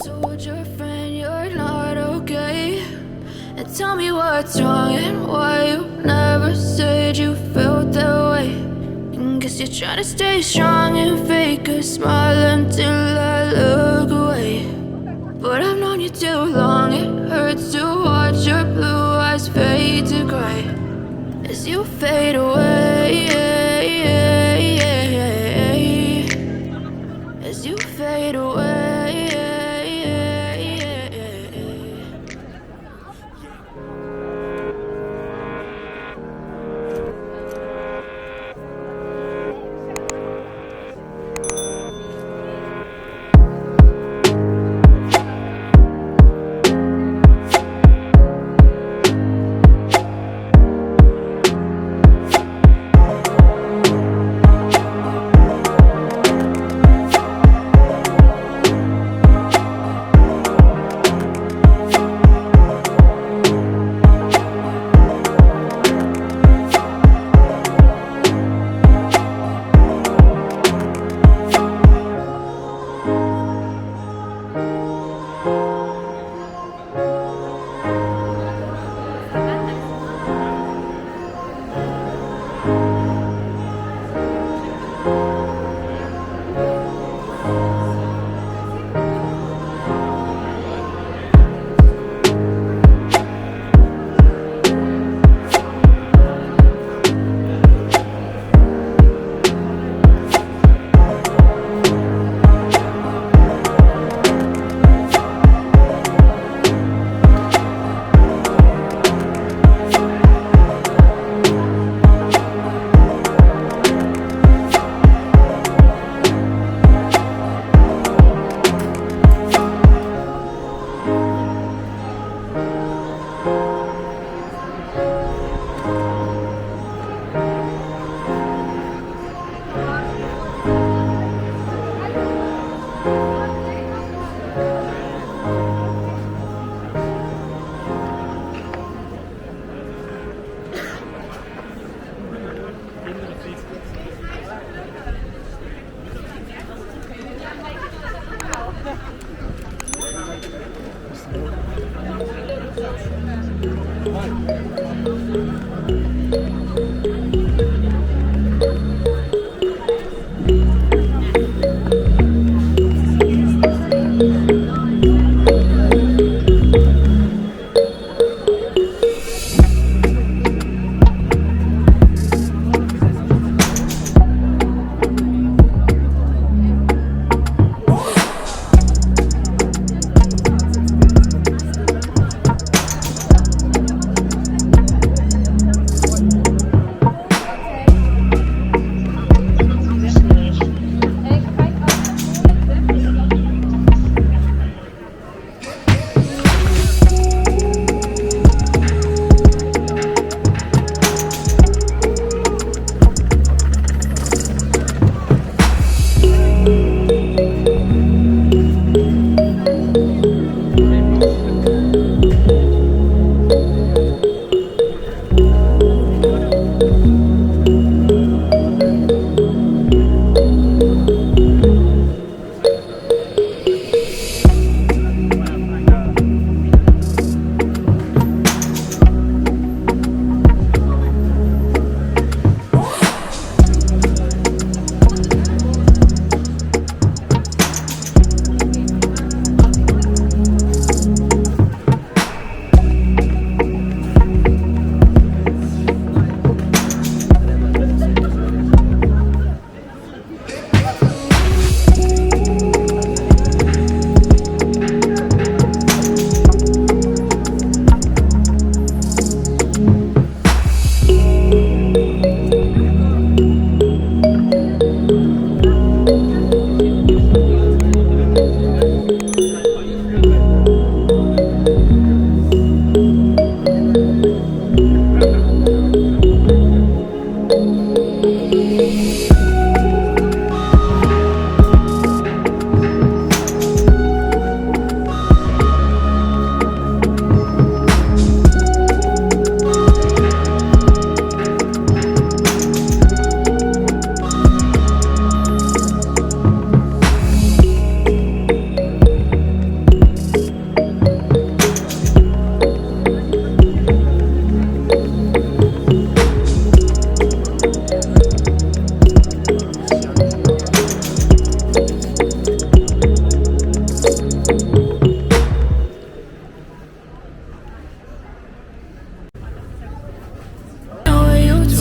told your friend you're not okay, and tell me what's wrong and why you never said you felt that way. And guess you're trying to stay strong and fake a smile until I look away. But I've known you too long, it hurts to watch your blue eyes fade to gray as you fade away, as you fade away.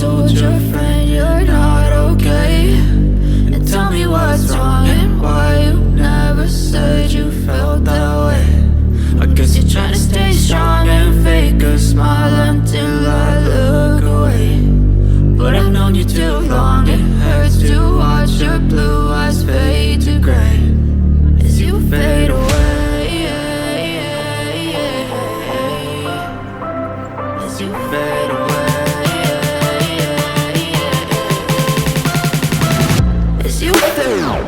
told your friend you're not okay, and tell me what's wrong and why you never said you felt that way. I guess you're trying to stay strong and fake a smile until I look away. But I've known you too long, it hurts to watch your blue eyes fade to gray as you fade away, as you fade away, as you fade away.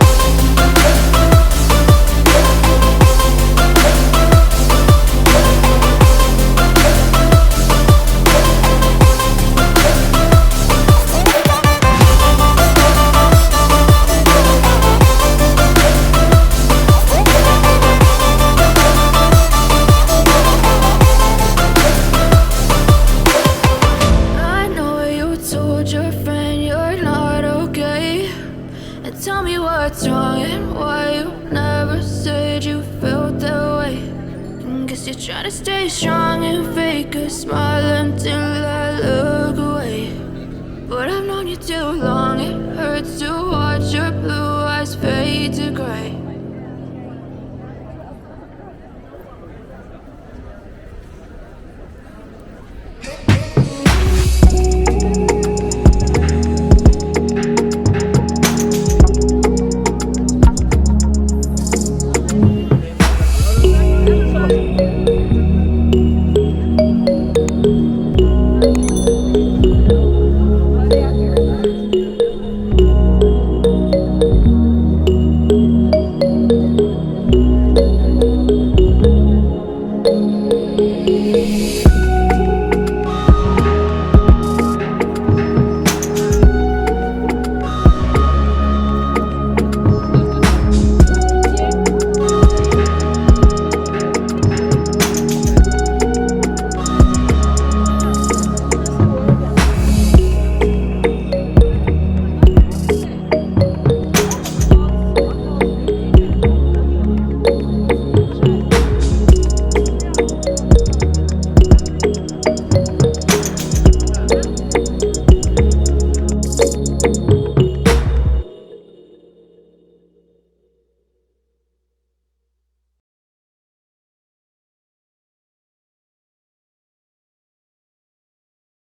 Tell me what's wrong and why you never said you felt that way. I guess you're trying to stay strong and fake a smile until I look away.